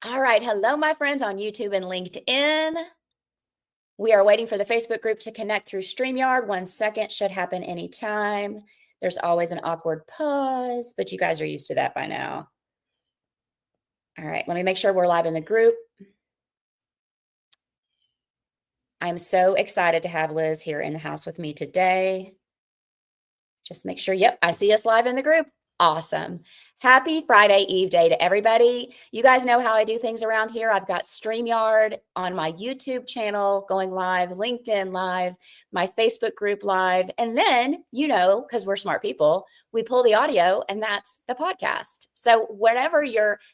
All right. Hello, my friends on YouTube and LinkedIn. We are waiting for the Facebook group to connect through StreamYard. 1 second, should happen anytime. There's always an awkward pause, but you guys are used to that by now. All right, let me make sure we're live in the group. I'm so excited to have Liz here in the house with me today. Just make sure, yep, I see us live in the group. Awesome. Happy Friday Eve day to everybody. You guys know how I do things around here. I've got StreamYard on my YouTube channel going live, LinkedIn live, my Facebook group live. And then, because we're smart people, we pull the audio and that's the podcast. So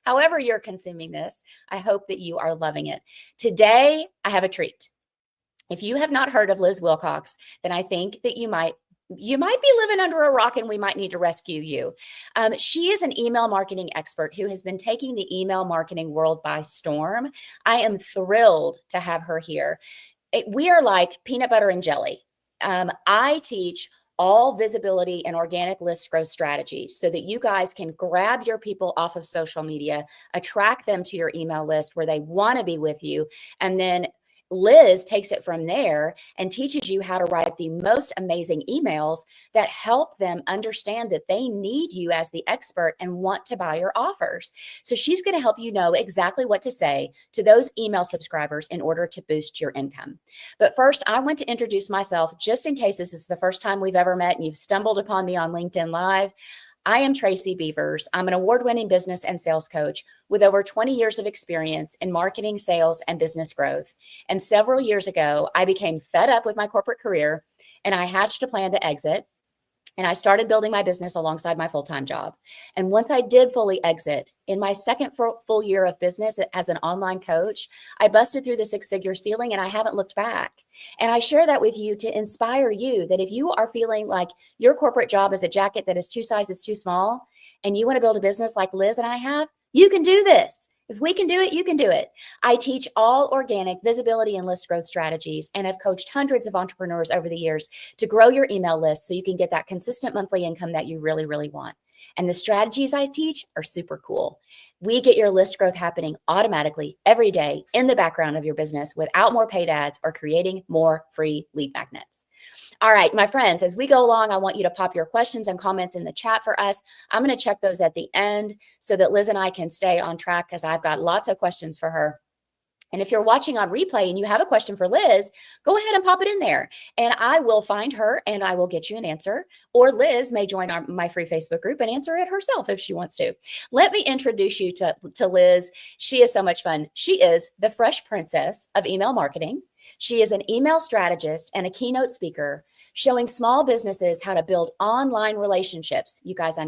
however you're consuming this, I hope that you are loving it. Today, I have a treat. If you have not heard of Liz Wilcox, then I think that you might be living under a rock and we might need to rescue you. She is an email marketing expert who has been taking the email marketing world by storm. I am thrilled to have her here. We are like peanut butter and jelly. I teach all visibility and organic list growth strategies so that you guys can grab your people off of social media, attract them to your email list where they want to be with you, and then Liz takes it from there and teaches you how to write the most amazing emails that help them understand that they need you as the expert and want to buy your offers. So she's going to help you know exactly what to say to those email subscribers in order to boost your income. But first, I want to introduce myself just in case this is the first time we've ever met and you've stumbled upon me on LinkedIn Live. I am Tracy Beavers. I'm an award-winning business and sales coach with over 20 years of experience in marketing, sales, and business growth. And several years ago, I became fed up with my corporate career and I hatched a plan to exit. And I started building my business alongside my full-time job. And once I did fully exit, in my second full year of business as an online coach, I busted through the 6-figure ceiling and I haven't looked back. And I share that with you to inspire you that if you are feeling like your corporate job is a jacket that is 2 sizes too small and you want to build a business like Liz and I have, you can do this. If we can do it, you can do it. I teach all organic visibility and list growth strategies and have coached hundreds of entrepreneurs over the years to grow your email list so you can get that consistent monthly income that you really, really want. And the strategies I teach are super cool. We get your list growth happening automatically every day in the background of your business without more paid ads or creating more free lead magnets. All right, my friends, as we go along, I want you to pop your questions and comments in the chat for us. I'm going to check those at the end so that Liz and I can stay on track because I've got lots of questions for her. And if you're watching on replay and you have a question for Liz, go ahead and pop it in there and I will find her and I will get you an answer. Or Liz may join my free Facebook group and answer it herself if she wants to. Let me introduce you to Liz. She is so much fun. She is the fresh princess of email marketing. She is an email strategist and a keynote speaker showing small businesses how to build online relationships. You guys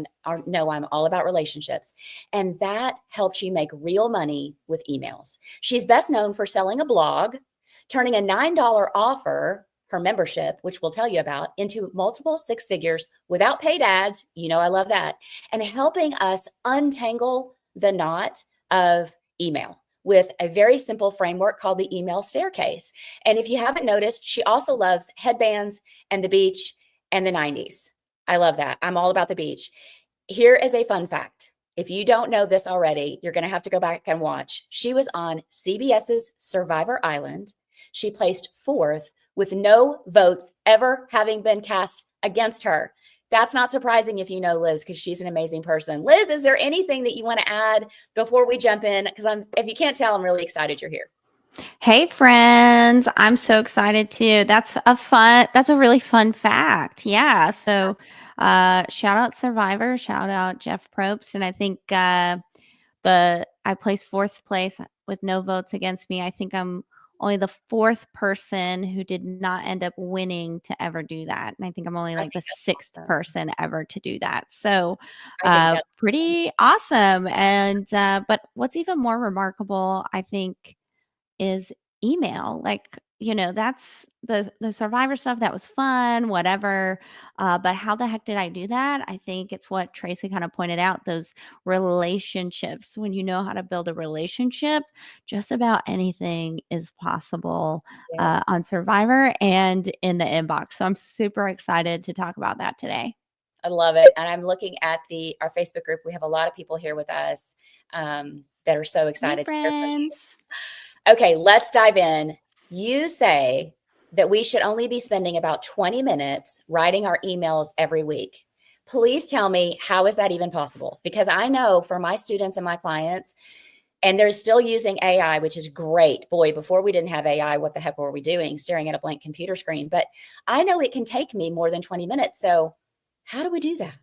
know I'm all about relationships, and that helps you make real money with emails. She's best known for selling a blog, turning a $9 offer, her membership, which we'll tell you about, into multiple 6 figures without paid ads. I love that. And helping us untangle the knot of email with a very simple framework called the email staircase. And if you haven't noticed, she also loves headbands and the beach and the 90s. I love that. I'm all about the beach. Here is a fun fact. If you don't know this already, you're going to have to go back and watch. She was on CBS's Survivor Island. She placed 4th with no votes ever having been cast against her. That's not surprising if you know Liz, because she's an amazing person. Liz, is there anything that you want to add before we jump in? Because if you can't tell, I'm really excited you're here. Hey friends, I'm so excited too. That's a really fun fact. Yeah. So shout out Survivor, shout out Jeff Probst. And I think I placed 4th place with no votes against me. I think I'm only the 4th person who did not end up winning to ever do that. And I think I'm only like the 6th person ever to do that. So pretty awesome. And but what's even more remarkable, I think, is email. That's the Survivor stuff. That was fun, whatever. But how the heck did I do that? I think it's what Tracy kind of pointed out, those relationships. When you know how to build a relationship, just about anything is possible on Survivor and in the inbox. So I'm super excited to talk about that today. I love it. And I'm looking at our Facebook group. We have a lot of people here with us that are so Hey, excited to hear from friends. you. Okay, let's dive in. You say that we should only be spending about 20 minutes writing our emails every week. Please tell me, how is that even possible? Because I know for my students and my clients, and they're still using AI, which is great. Boy, before we didn't have AI, what the heck were we doing? Staring at a blank computer screen. But I know it can take me more than 20 minutes. So, how do we do that?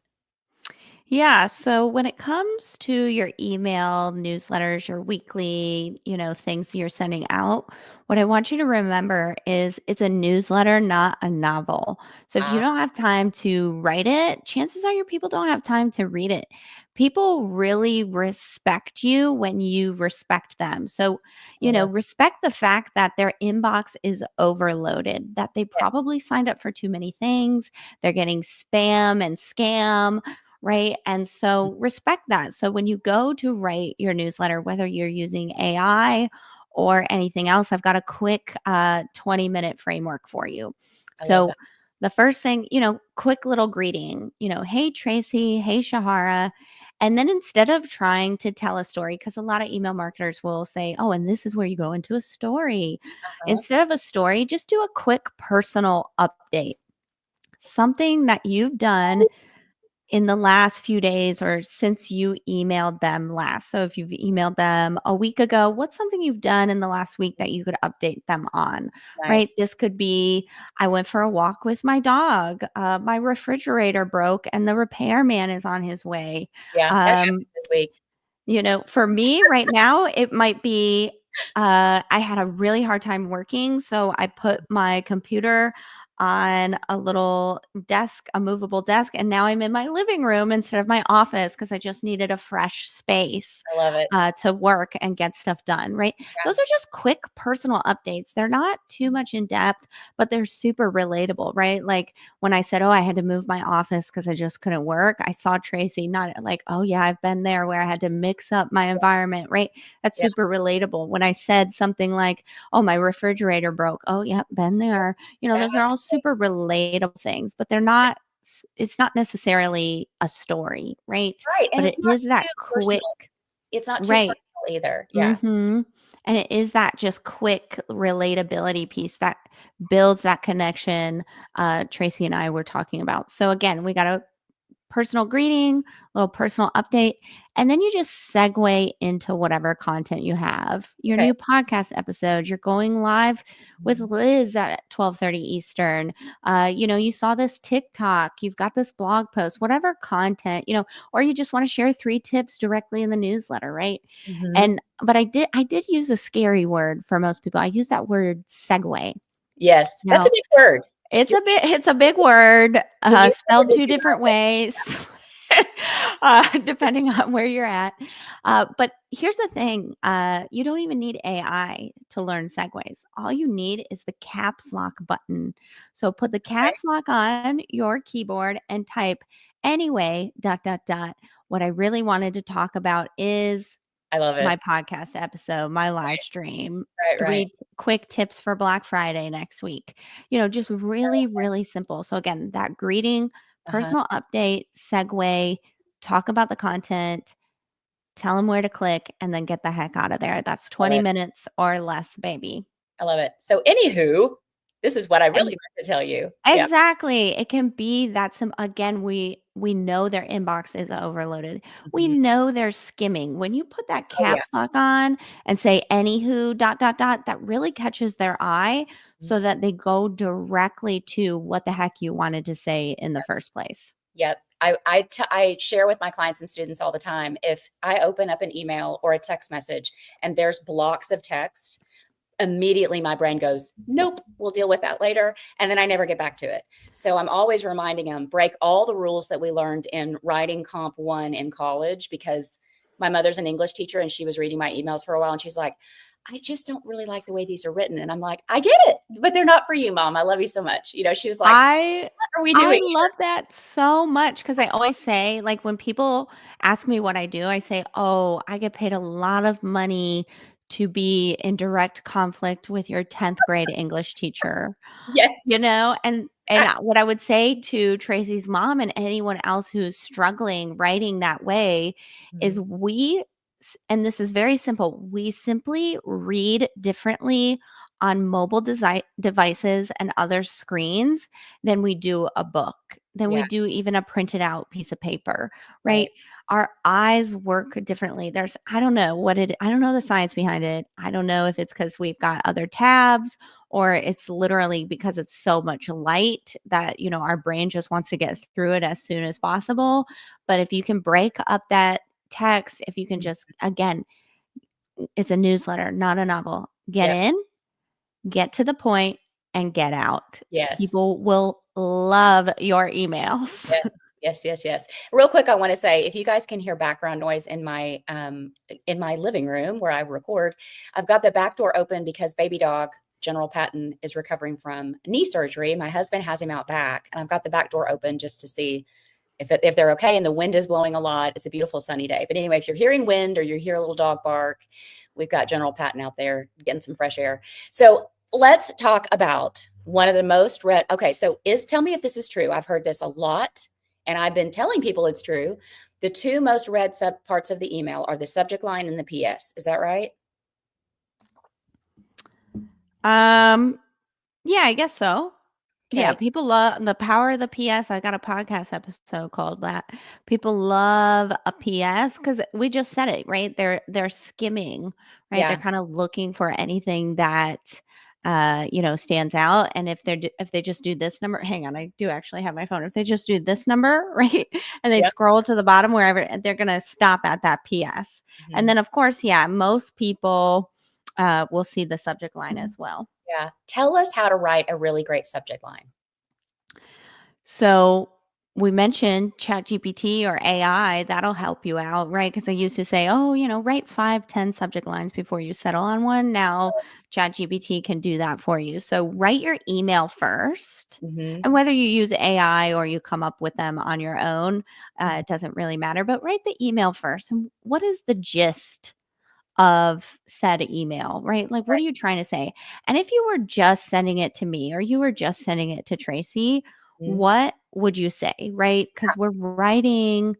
Yeah. So when it comes to your email newsletters, your weekly, things you're sending out, what I want you to remember is it's a newsletter, not a novel. So if you Ah, don't have time to write it, chances are your people don't have time to read it. People really respect you when you respect them. So, I love respect the fact that their inbox is overloaded, that they it. probably signed up for too many things. They're getting spam and scam, right? And so respect that. So when you go to write your newsletter, whether you're using AI or anything else, I've got a quick 20-minute framework for you. I love So that. the first thing, quick little greeting, hey, Tracy, hey, Shahara. And then instead of trying to tell a story, because a lot of email marketers will say, oh, and this is where you go into a story. Uh-huh. Instead of a story, just do a quick personal update, something that you've done in the last few days or since you emailed them last. So if you've emailed them a week ago, what's something you've done in the last week that you could update them on, right? Nice. This could be, I went for a walk with my dog. My refrigerator broke and the repairman is on his way. Yeah, that Um, happened this week. for me right now, it might be I had a really hard time working. So I put my computer on a little desk, a movable desk, and now I'm in my living room instead of my office because I just needed a fresh space I love it. to work and get stuff done, right? Yeah. Those are just quick personal updates. They're not too much in depth, but they're super relatable, right? Like when I said, oh, I had to move my office because I just couldn't work, I saw Tracy, not like, oh, yeah, I've been there where I had to mix up my environment, right? That's Yeah. super relatable. When I said something like, oh, my refrigerator broke, oh, yeah, been there. Yeah. Those are all super relatable things, but they're not, it's not necessarily a story, right? Right. And But it's it not is that too quick, personal. It's not too right? personal either. Yeah. Mhm. And it is that just quick relatability piece that builds that connection Tracy and I were talking about. So again, we got a personal greeting, little personal update, and then you just segue into whatever content you have. Your Okay. new podcast episode, you're going live with Mhm. Liz at 12:30 Eastern. You saw this TikTok, you've got this blog post, whatever content, or you just want to share 3 tips directly in the newsletter, right? Mhm. And but I did use a scary word for most people. I use that word segue. Yes. That's a Now, big word. You're it's a big word, you'll use it spelled when 2 you different know it. ways, depending on where you're at. But here's the thing, you don't even need AI to learn segues. All you need is the caps lock button. So put the Okay. caps lock on your keyboard and type anyway, dot, dot, dot. What I really wanted to talk about is I love it. my podcast episode, my live Right. stream, Right. Right. 3 quick tips for Black Friday next week. Just really, really simple. So again, that greeting, Uh-huh. personal update, segue, talk about the content, tell them where to click, and then get the heck out of there. That's Love 20 it. minutes or less, baby. I love it. So, anywho, this is what I really meant to tell you. Yeah. Exactly. It can be that some again, we know their inbox is overloaded. We Mhm. know they're skimming. When you put that Oh, yeah. caps lock on and say anywho dot dot dot, that really catches their eye Mhm. so that they go directly to what the heck you wanted to say in the first place. Yep. I share with my clients and students all the time. If I open up an email or a text message and there's blocks of text, immediately my brain goes, nope, we'll deal with that later. And then I never get back to it. So I'm always reminding them, break all the rules that we learned in writing Comp 1 in college, because my mother's an English teacher and she was reading my emails for a while and she's like, I just don't really like the way these are written. And I'm like, I get it, but they're not for you, mom. I love you so much. She was like, I what are we I doing love that so much because I always say, like, when people ask me what I do, I say, "Oh, I get paid a lot of money to be in direct conflict with your 10th grade English teacher. You Yes. know, and what I would say to Tracy's mom and anyone else who's struggling writing that way is Mhm. and this is very simple, we simply read differently on mobile devices and other screens than we do a book, than we Yeah. do even a printed out piece of paper, Right. right? Our eyes work differently. I don't know I don't know the science behind it. I don't know if it's because we've got other tabs or it's literally because it's so much light that, our brain just wants to get through it as soon as possible. But if you can break up that text, if you can Mhm. just, again, it's a newsletter, not a novel. Get Yep. in, get to the point, and get out. Yes. People will love your emails. Yes. Yes, yes, yes. Real quick, I want to say if you guys can hear background noise in my living room where I record, I've got the back door open because baby dog General Patton is recovering from knee surgery. My husband has him out back, and I've got the back door open just to see if they're okay. And the wind is blowing a lot. It's a beautiful sunny day. But anyway, if you're hearing wind or you hear a little dog bark, we've got General Patton out there getting some fresh air. So let's talk about one of the most read. Okay, so tell me if this is true. I've heard this a lot, and I've been telling people it's true. The two most read parts of the email are the subject line and the PS. Is that right? um, yeah, I guess so. Yeah, Okay. people love the power of the PS. I got a podcast episode called that. People love a PS because we just said it, right? They're skimming, right? They're Yeah. kind of looking for anything that stands out. And if they just do this number, hang on, I do actually have my phone. If they just do this number, right, and they Yep. scroll to the bottom wherever, they're gonna stop at that PS. And Mhm. then of course, yeah, most people will see the subject line as well. Yeah. Tell us how to write a really great subject line. So we mentioned ChatGPT or AI, that'll help you out, right? Because I used to say, oh, write 5, 10 subject lines before you settle on one. Now ChatGPT can do that for you. So write your email first. Mhm. And whether you use AI or you come up with them on your own, it doesn't really matter. But write the email first. And what is the gist of said email, right? Like, what are Right. you trying to say? And if you were just sending it to me or you were just sending it to Tracy, Mhm. what would you say, right? Because we're writing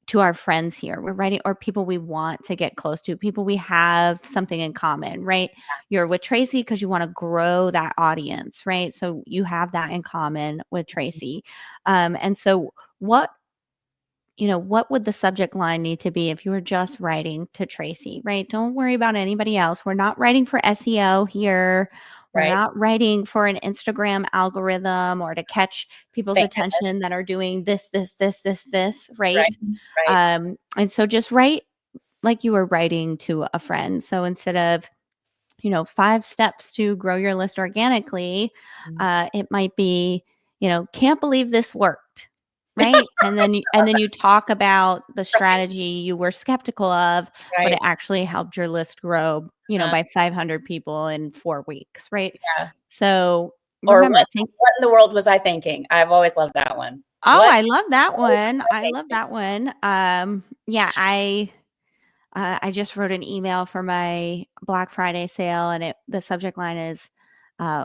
to our friends here. We're writing or people we want to get close to, people we have something in common, right? You're with Tracy because you want to grow that audience, right? So you have that in common with Tracy. And so what would the subject line need to be if you were just writing to Tracy, right? Don't worry about anybody else. We're not writing for SEO here. We're Right. not writing for an Instagram algorithm or to catch people's Thank goodness. attention that are doing this, Right. right? Right. And so just write like you were writing to a friend. So instead of 5 steps to grow your list organically, Mhm. it might be, can't believe this worked, right? And then you talk about the Right. strategy you were skeptical of, but Right. it actually helped your list grow, Uh, by 500 people in 4 weeks, right? yeah. So Or remember, think, what in the world was I thinking? I've always loved that one. oh, What I love that was one. I I love thinking? that one. Yeah, I just wrote an email for my Black Friday sale, and the subject line is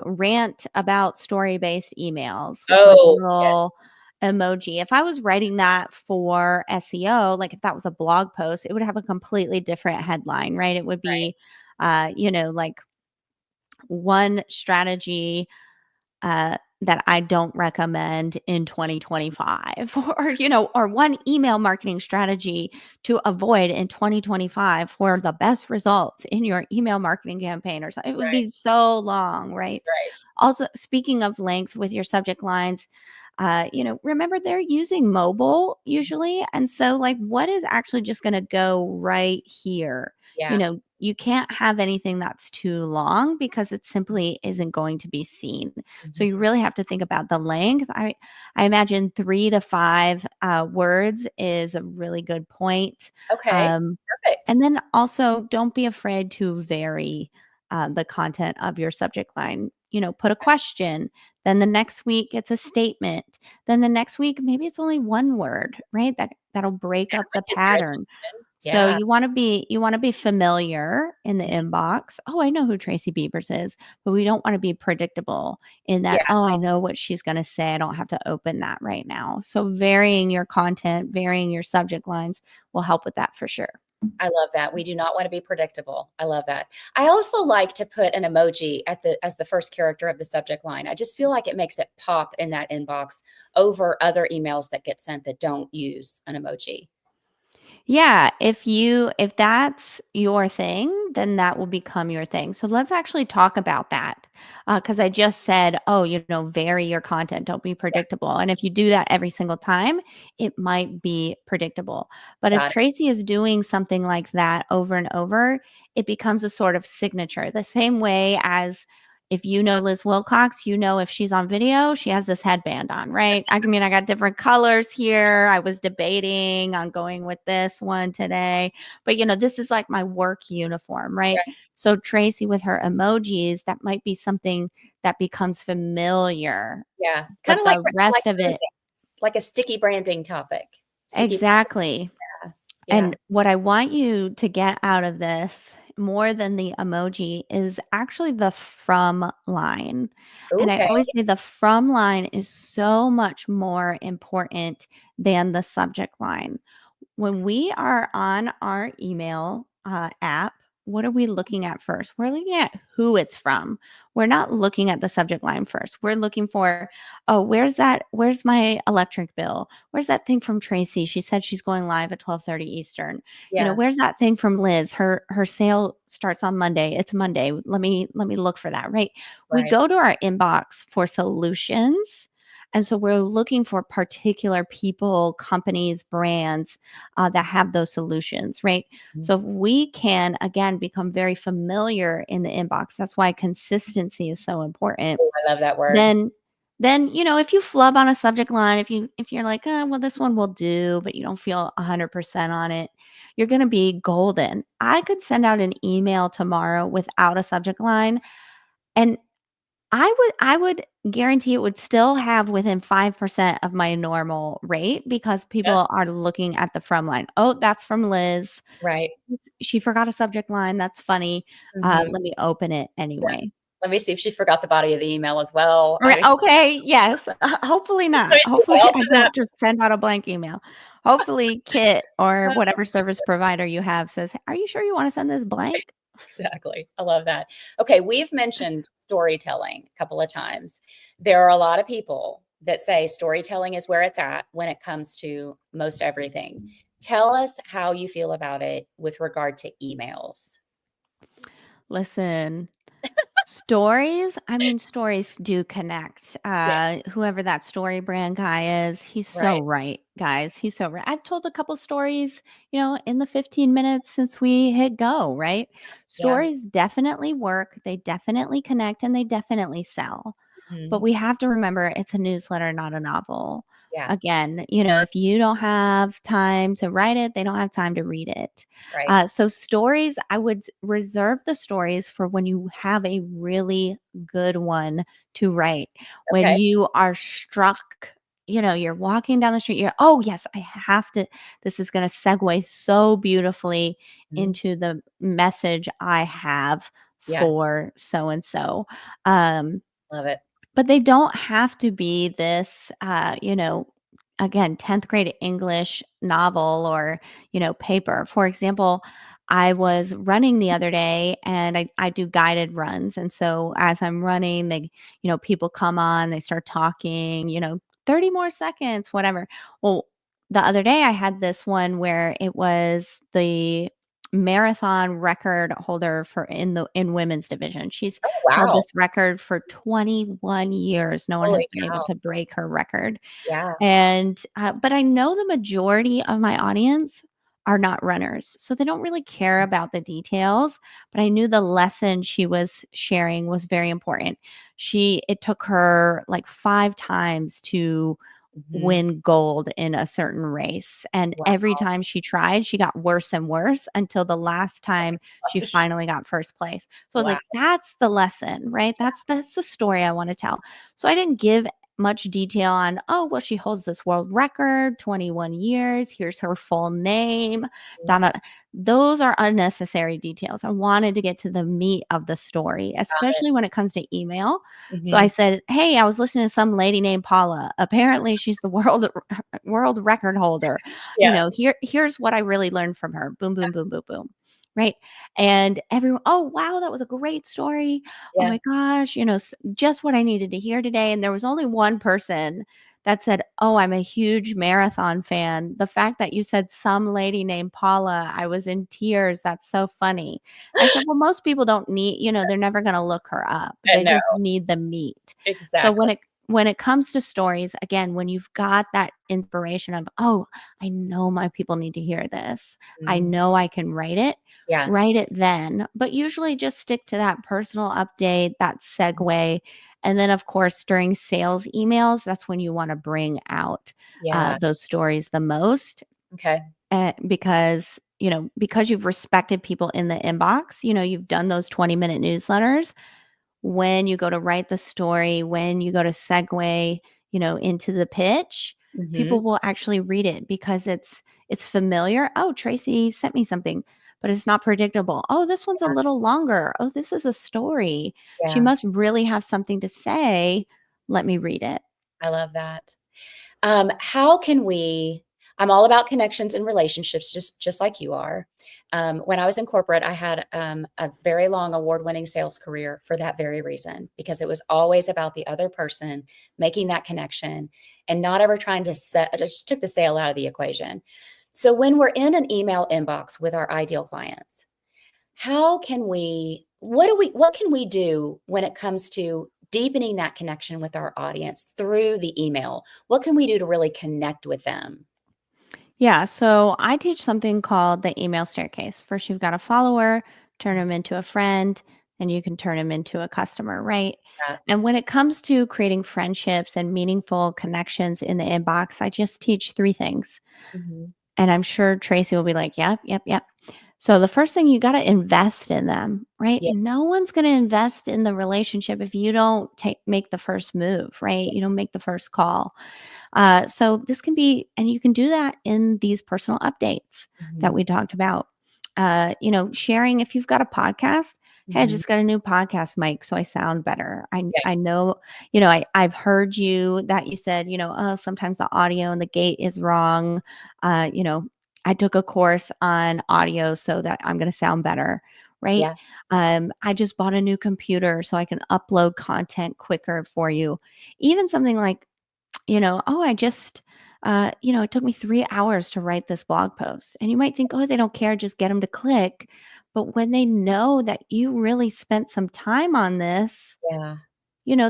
rant about story based emails with like a Oh, yes. little emoji. If I was writing that for SEO, like if that was a blog post, it would have a completely different headline, right? It would Right. be, like one strategy that I don't recommend in 2025 or one email marketing strategy to avoid in 2025 for the best results in your email marketing campaign or something. It would Right. be so long, right? Right. Also, speaking of length with your subject lines, remember they're using mobile usually. And so, like, what is actually just going to go right here? Yeah. You can't have anything that's too long because it simply isn't going to be seen. So you Mhm. really have to think about the length. I imagine 3 to 5 words is a really good point. Okay. Um, Perfect. and then also, don't be afraid to vary the content of your subject line. Put a question. Then the next week, it's a statement. Then the next week, maybe it's only one word, right? That'll break Yeah, up the like get their pattern. attention. So Yeah. you want to be familiar in the inbox. Oh, I know who Tracy Beavers is, but we don't want to be predictable in that, Yeah. oh, I know what she's going to say. I don't have to open that right now. So varying your content, varying your subject lines will help with that for sure. I love that. We do not want to be predictable. I love that. I also like to put an emoji as the first character of the subject line. I just feel like it makes it pop in that inbox over other emails that get sent that don't use an emoji. Yeah, if that's your thing, then that will become your thing. So let's actually talk about that. Because I just said, oh, vary your content, don't be Yeah, predictable. And if you do that every single time, it might be predictable. But if got it. Tracy is doing something like that over and over, it becomes a sort of signature. The same way as if you know Liz Wilcox, if she's on video, she has this headband on, right? I mean, I got different colors here. I was debating on going with this one today, but this is like my work uniform, right? Right. So Tracy with her emojis, that might be something that becomes familiar, Yeah. but Kind of the like rest of branding, it, like a sticky branding topic. Sticky. exactly. Yeah. Yeah. And what I want you to get out of this more than the emoji is actually the from line. And I Okay. always say the from line is so much more important than the subject line. When we are on our email app, what are we looking at first? We're looking at who it's from. We're not looking at the subject line first. We're looking for, oh, where's my electric bill? Where's that thing from Tracy? She said she's going live at 12:30 Eastern. Yeah. Where's that thing from Liz? Her sale starts on Monday. It's Monday. Let me look for that, right? We Right. go to our inbox for solutions. And so we're looking for particular people, companies, brands that have those solutions, right? Mhm. So if we can, again, become very familiar in the inbox, that's why consistency is so important. Oh, I love that word. Then if you flub on a subject line, if you're like, oh, well, this one will do, but you don't feel 100% on it, you're going to be golden. I could send out an email tomorrow without a subject line, and I would guarantee it would still have within 5% of my normal rate because Yeah. people are looking at the from line. Oh, that's from Liz. Right. She forgot a subject line. That's funny. Mhm. Let me open it Yeah. anyway. Let me see if she forgot the body of the email as well. Right, okay, yes. Hopefully Let not. me see what Hopefully, else I is don't just send out a blank email. Hopefully, Kit or happening. whatever service provider you have says, "Are you sure you wanna send this blank?" Exactly. I love that. Okay, we've mentioned storytelling a couple of times. There are a lot of people that say storytelling is where it's at when it comes to most everything. Tell us how you feel about it with regard to emails. Listen, stories do connect. Yeah, Whoever that story brand guy is, he's so right. right, guys. He's so right. I've told a couple stories, in the 15 minutes since we hit go, right? Yeah. Stories definitely work, they definitely connect, and they definitely sell. But Mhm. we have to remember it's a newsletter, not a novel. Yeah, Again, if you don't have time to write it, they don't have time to read it. right. So, stories, I would reserve the stories for when you have a really good one to write. When Okay. you are struck, you're walking down the street, oh, yes, I have to. This is going to segue so beautifully Mhm. into the message I have Yeah, for so and so. love it. But they don't have to be this, again, 10th grade English novel or, paper. For example, I was running the other day and I do guided runs. And so as I'm running, people come on, they start talking, 30 more seconds, whatever. Well, the other day I had this one where it was the marathon record holder for in women's division. She's Oh, held wow. this record for 21 years. No one has Holy been able cow. to break her record. Yeah. And, but I know the majority of my audience are not runners. So they don't really care about the details, but I knew the lesson she was sharing was very important. It took her like 5 times to Mhm. win gold in a certain race. And Wow. every time she tried, she got worse and worse until the last time she Gosh. finally got first place. So I was Wow. like, that's the lesson, right? That's the story I want to tell. So I didn't give much detail on, oh, well, she holds this world record, 21 years. Here's her full name. Da, da. Those are unnecessary details. I wanted to get to the meat of the story, especially when it comes to email. So I Mhm. said, hey, I was listening to some lady named Paula. Apparently she's the world record holder. Yeah. Here's what I really learned from her. Boom, boom, boom, boom, boom. Right. And everyone, oh, wow, that was a great story. Oh Yeah. my gosh, just what I needed to hear today. And there was only one person that said, oh, I'm a huge marathon fan. The fact that you said some lady named Paula, I was in tears. That's so funny. I said, well, most people don't need, they're never going to look her up. They No, just need the meat. So exactly. when it comes to stories, again, when you've got that inspiration of, oh, I know my people need to hear this. I Mhm. know I can write it. Yeah. Write it then, but usually just stick to that personal update, that segue. And then, of course, during sales emails, that's when you want to bring out Yeah. those stories the most Okay. because you've respected people in the inbox. You've done those 20-minute newsletters. When you go to write the story, when you go to segue, into the pitch, people Mhm. will actually read it because it's familiar. Oh, Tracy sent me something, but it's not predictable. Oh, this one's a little longer. Oh, this is a story. She Yeah. must really have something to say. Let me read it. I love that. How can we I'm all about connections and relationships, just like you are. When I was in corporate, I had a very long award-winning sales career for that very reason, because it was always about the other person making that connection and not ever trying to I just took the sale out of the equation. So when we're in an email inbox with our ideal clients, how can we what can we do when it comes to deepening that connection with our audience through the email? What can we do to really connect with them? Yeah. So I teach something called the email staircase. First, you've got a follower, turn them into a friend, and you can turn them into a customer, right? That And when it comes to creating friendships and meaningful connections in the inbox, I just teach three things. Mhm. And I'm sure Tracy will be like, yep, yep, yep. So the first thing, you got to invest in them, right? Yes. No one's going to invest in the relationship if you don't make the first move, right? You don't make the first call. So this can be, and you can do that in these personal updates that Mhm. we talked about. Sharing if you've got a podcast. Hey, I Mhm. just got a new podcast mic, so I sound better. Yeah. I know, I've heard you that you said, oh, sometimes the audio and the gate is wrong. Uh, you know, I took a course on audio so that I'm going to sound better, right? Yeah. I just bought a new computer so I can upload content quicker for you. Even something like oh, I just, it took me 3 hours to write this blog post. And you might think, oh, they don't care, just get them to click. But when they know that you really spent some time on this, Yeah.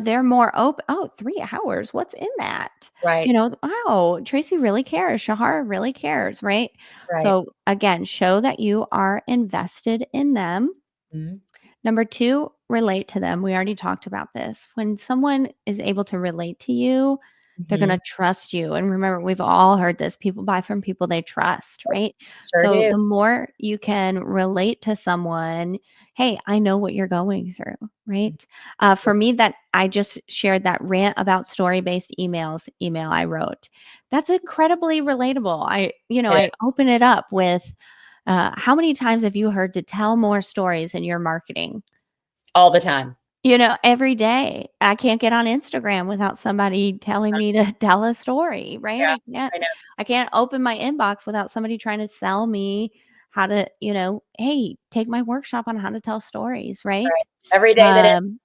they're more open. Oh, 3 hours. What's in that? Right. Wow, Tracy really cares. Shahara really cares, right? Right. So again, show that you are invested in them. Mhm. Number two, relate to them. We already talked about this. When someone is able to relate to you, they're going Mhm. to trust you. And remember, we've all heard this, people buy from people they trust, right? Sure So do. the more you can relate to someone, hey, I know what you're going through, Mhm. right? For me, that I just shared that rant about story-based email I wrote. That's incredibly relatable. It I is. open it up with, how many times have you heard to tell more stories in your marketing? All the time. Every day. I can't get on Instagram without somebody telling me to tell a story, right? Yeah. I can't I know. I can't open my inbox without somebody trying to sell me how to, hey, take my workshop on how to tell stories, right? Right. Every day that is. Um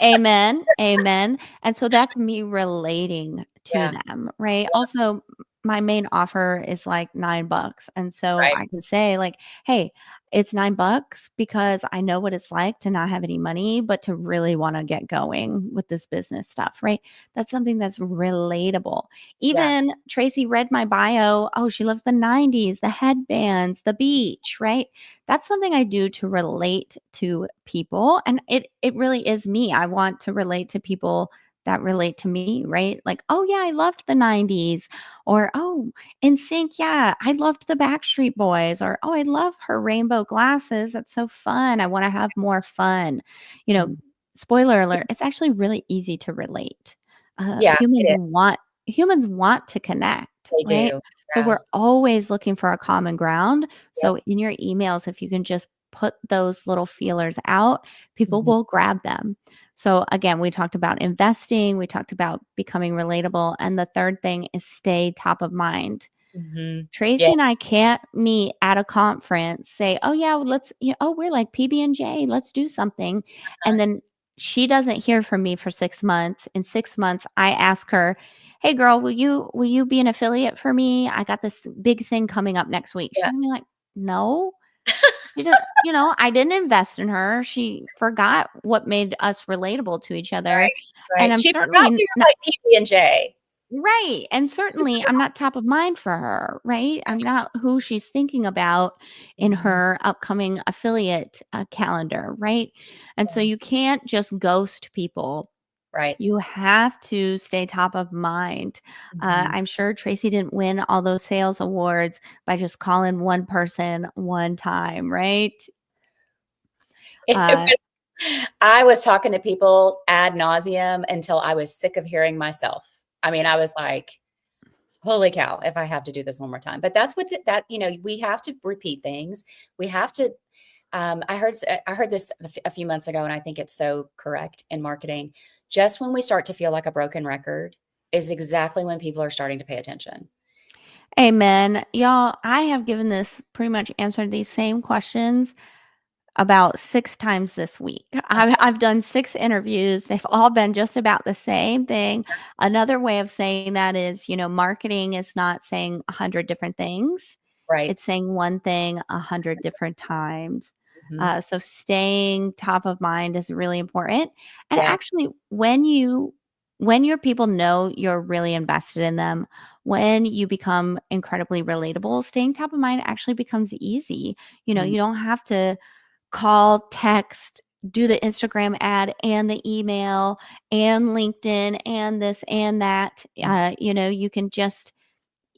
Amen, amen, and so that's me relating to Yeah. them, right? Yeah. Also, my main offer is like $9, and so Right. I can say like, "Hey, it's $9 because I know what it's like to not have any money, but to really wanna get going with this business stuff," right? That's something that's relatable. Yeah. Even Tracy read my bio, oh, she loves the '90s, the headbands, the beach, right? That's something I do to relate to people, and it really is me. I want to relate to people that relate to me, right? Like, "Oh, yeah, I loved the '90s," or, "Oh, in sync, yeah, I loved the Backstreet Boys," or, "Oh, I love her rainbow glasses. That's so fun. I wanna have more fun." You know, Mhm. spoiler alert, it's actually really easy to relate. Yeah, Humans it is. want to connect, They right? do. So Yeah. we're always looking for a common ground. Yep. So in your emails, if you can just put those little feelers out, people Mhm. will grab them. So again, we talked about investing, we talked about becoming relatable, and the third thing is stay top of mind. Mhm. Tracy and Yes. I can't meet at a conference, say, "Oh yeah, well, let's, oh, we're like PB&J, let's do something." And then she doesn't hear from me for 6 months. In 6 months, I ask her, "Hey girl, will you be an affiliate for me? I got this big thing coming up next week." She's Yeah. gonna be like, "No." She just, I didn't invest in her. She forgot what made us relatable to each other. Right, And right. I'm She forgot certainly you're like PB&J. right, and certainly I'm not top of mind for her, right? I'm not who she's thinking about in Mhm. her upcoming affiliate, calendar, right? And so Yeah. you can't just ghost people. Right. You have to stay top of mind. Mhm. I'm sure Tracy didn't win all those sales awards by just calling one person one time, right? It Uh, was I was talking to people ad nauseum until I was sick of hearing myself. I mean, I was like, "Holy cow, if I have to do this one more time." But that's what that, we have to repeat things. We have to I heard this a few months ago, and I think it's so correct in marketing. Just when we start to feel like a broken record is exactly when people are starting to pay attention. Amen. Y'all, I have given this pretty much answered these same questions about 6 times this week. I've done 6 interviews. They've all been just about the same thing. Another way of saying that is, marketing is not saying 100 different things. Right. It's saying one thing 100 different times. Mhm. So staying top of mind is really important. And Yeah. actually, when your people know you're really invested in them, when you become incredibly relatable, staying top of mind actually becomes easy. Mhm. You don't have to call, text, do the Instagram ad and the email and LinkedIn and this and that. You can just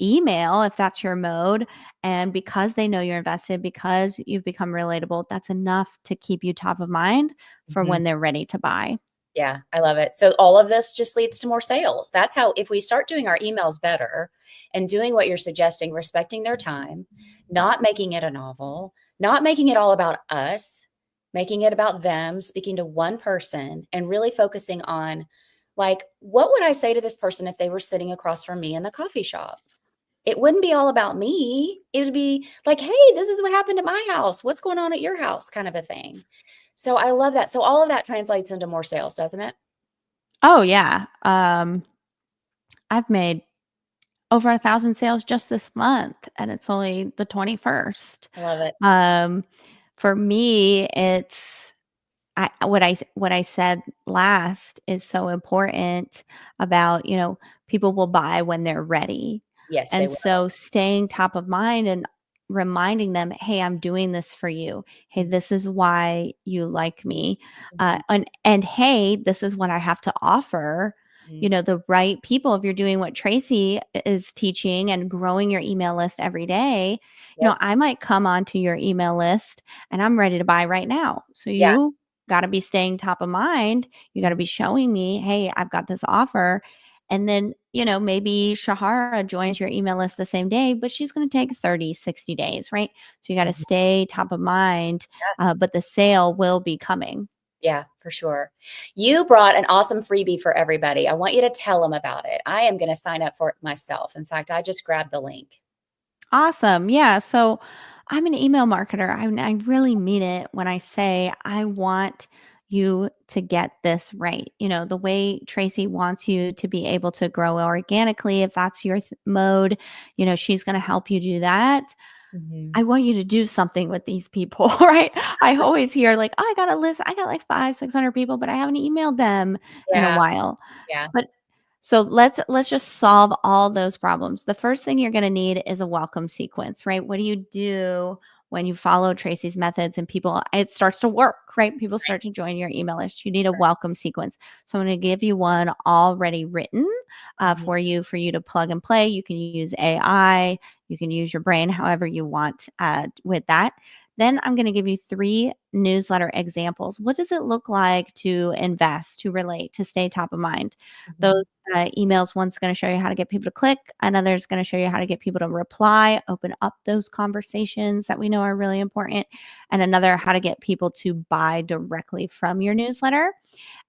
email if that's your mode. And because they know you're invested, because you've become relatable, that's enough to keep you top of mind for Mhm. when they're ready to buy. Yeah, I love it. So all of this just leads to more sales. That's how, if we start doing our emails better and doing what you're suggesting, respecting their time, not making it a novel, not making it all about us, making it about them, speaking to one person and really focusing on, like, what would I say to this person if they were sitting across from me in the coffee shop? It wouldn't be all about me. It would be like, "Hey, this is what happened at my house. What's going on at your house?" kind of a thing. So I love that. So all of that translates into more sales, doesn't it? Oh, yeah. I've made over 1,000 sales just this month, and it's only the 21st. I love it. Um, for me, it's what I said last is so important about, people will buy when they're ready. Yes, they And will. so staying top of mind and reminding them, "Hey, I'm doing this for you. Hey, this is why you like me. Mhm, And hey, this is what I have to offer." mhm. The right people, if you're doing what Tracy is teaching and growing your email list every day, Yep. I might come onto your email list and I'm ready to buy right now. So Yeah. you got to be staying top of mind. You got to Mhm. be showing me, "Hey, I've got this offer." And then, maybe Shahara joins your email list the same day, but she's going to take 30, 60 days, right? So you got to Mhm. stay top of mind, Yeah. but the sale will be coming. Yeah, for sure. You brought an awesome freebie for everybody. I want you to tell them about it. I am gonna sign up for it myself. In fact, I just grabbed the link. Awesome. Yeah. So I'm an email marketer. I really mean it when I say I want you to get this right. The way Tracy wants you to be able to grow organically, if that's your mode, she's going to help you do that. Mhm. I want you to do something with these people, right? I always hear like, "Oh, I got a list. I got like 500, 600 people, but I haven't emailed them in a Yeah, while." yeah. But so let's just solve all those problems. The first thing you're going to need is a welcome sequence, right? What do you do when you follow Tracy's methods and it starts to work, right? People start to join your email list. You need a welcome sequence. So I'm going to give you one already written Mhm. for you to plug and play. You can use AI, you can use your brain however you want with that. Then I'm going to give you 3 newsletter examples. What does it look like to invest, to relate, to stay top of mind? Those emails, one's going to show you how to get people to click. Another is going to show you how to get people to reply, open up those conversations that we know are really important. And another, how to get people to buy directly from your newsletter.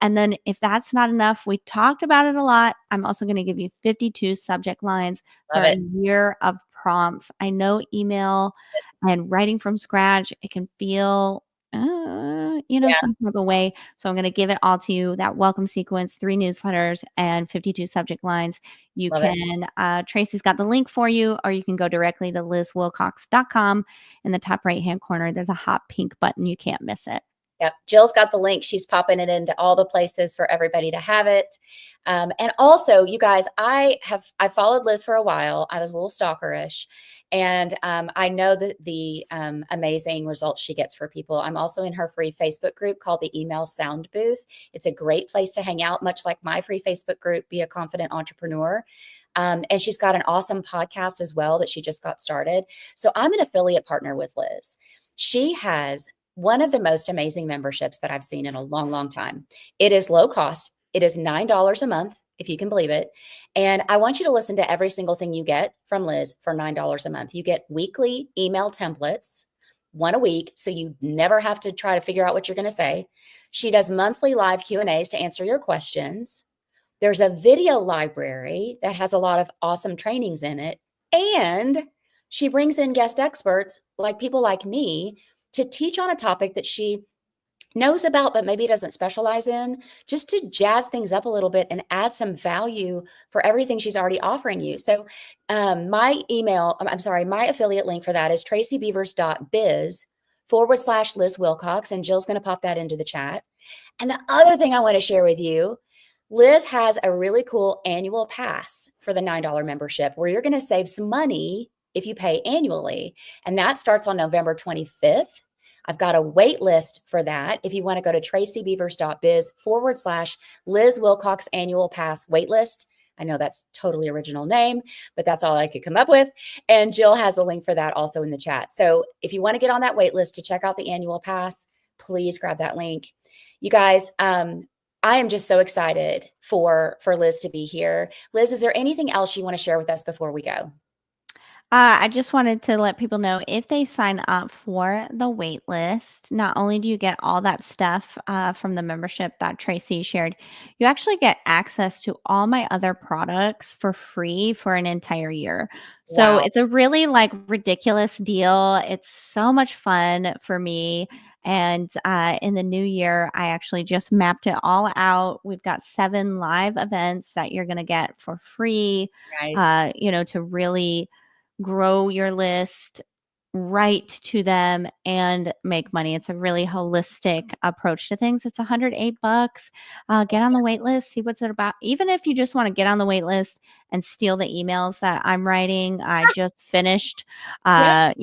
And then if that's not enough, we talked about it a lot. I'm also going to give you 52 subject lines Love for a it. year of prompts. I know email and writing from scratch, it can feel, Yeah, some type of way. So I'm going to give it all to you. That welcome sequence, 3 newsletters, and 52 subject lines. You love it. can, Tracy's got the link for you, or you can go directly to lizwilcox.com. In the top right-hand corner, there's a hot pink button. You can't miss it. Yep. Jill's got the link. She's popping it into all the places for everybody to have it. And also, you guys, I followed Liz for a while. I was a little stalkerish, and I know that the amazing results she gets for people. I'm also in her free Facebook group called the Email Sound Booth. It's a great place to hang out, much like my free Facebook group, Be a Confident Entrepreneur. And she's got an awesome podcast as well that she just got started. So I'm an affiliate partner with Liz. She has one of the most amazing memberships that I've seen in a long, long time. It is low cost. It is $9 a month, if you can believe it. And I want you to listen to every single thing you get from Liz for $9 a month. You get weekly email templates, one a week, so you never have to try to figure out what you're going to say. She does monthly live Q&As to answer your questions. There's a video library that has a lot of awesome trainings in it. And she brings in guest experts like people like me to teach on a topic that she knows about, but maybe doesn't specialize in, just to jazz things up a little bit and add some value for everything she's already offering you. So my affiliate link for that is tracybeavers.biz/Liz Wilcox. And Jill's going to pop that into the chat. And the other thing I want to share with you, Liz has a really cool annual pass for the $9 membership where you're going to save some money if you pay annually. And that starts on November 25th. I've got a wait list for that. If you want to go to tracybeavers.biz/Liz Wilcox annual pass wait list. I know that's totally original name, but that's all I could come up with. And Jill has the link for that also in the chat. So if you want to get on that wait list to check out the annual pass, please grab that link. You guys, I am just so excited for Liz to be here. Liz, is there anything else you want to share with us before we go? I just wanted to let people know, if they sign up for the wait list, not only do you get all that stuff from the membership that Tracy shared, you actually get access to all my other products for free for an entire year. So Wow. it's a really ridiculous deal. It's so much fun for me. And in the new year, I actually just mapped it all out. We've got 7 live events that you're going to get for free, Nice. to really grow your list, write to them, and make money. It's a really holistic approach to things. It's $108. Get on the wait list, see what's it about. Even if you just want to get on the wait list and steal the emails that I'm writing, I just finished, Yep.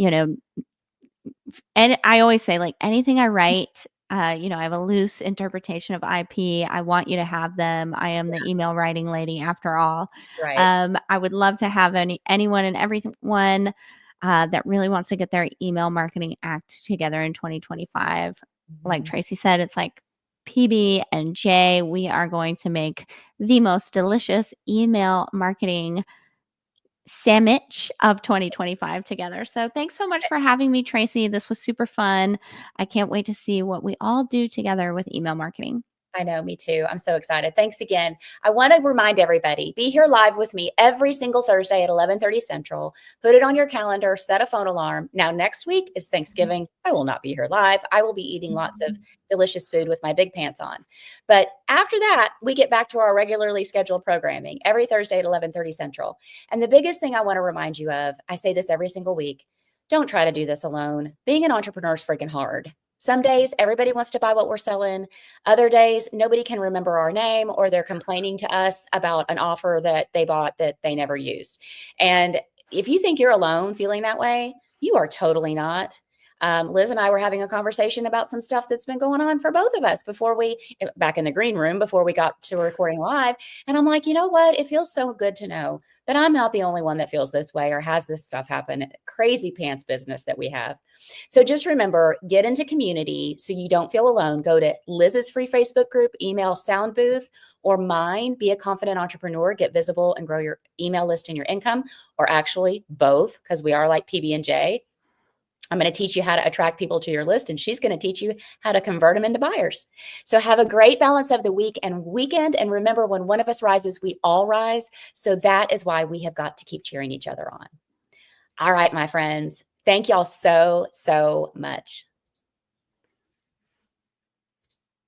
and I always say, anything I write, I have a loose interpretation of IP. I want you to have them. I am the email writing lady after all. Right. I would love to have anyone and everyone that really wants to get their email marketing act together in 2025. Like Mhm. Tracy said, it's like PB and J. We are going to make the most delicious email marketing sandwich of 2025 together. So thanks so much for having me, Tracy. This was super fun. I can't wait to see what we all do together with email marketing. I know, me too. I'm so excited. Thanks again. I want to remind everybody, be here live with me every single Thursday at 11:30 Central. Put it on your calendar, set a phone alarm. Now, next week is Thanksgiving. I will not be here live. I will be eating lots of delicious food with my big pants on. But after that, we get back to our regularly scheduled programming every Thursday at 11:30 Central. And the biggest thing I want to remind you of, I say this every single week, don't try to do this alone. Being an entrepreneur is freaking hard. Some days everybody wants to buy what we're selling. Other days, nobody can remember our name, or they're complaining to us about an offer that they bought that they never used. And if you think you're alone feeling that way, you are totally not. Liz and I were having a conversation about some stuff that's been going on for both of us back in the green room before we got to recording live. And I'm like, you know what? It feels so good to know that I'm not the only one that feels this way or has this stuff happen. Crazy pants business that we have. So just remember, get into community so you don't feel alone. Go to Liz's free Facebook group, email Sound Booth, or mine, Be a Confident Entrepreneur, get visible and grow your email list and your income, or actually both, because we are like PB&J. I'm going to teach you how to attract people to your list, and she's going to teach you how to convert them into buyers. So have a great balance of the week and weekend. And remember, when one of us rises, we all rise. So that is why we have got to keep cheering each other on. All right, my friends. Thank y'all so, so much.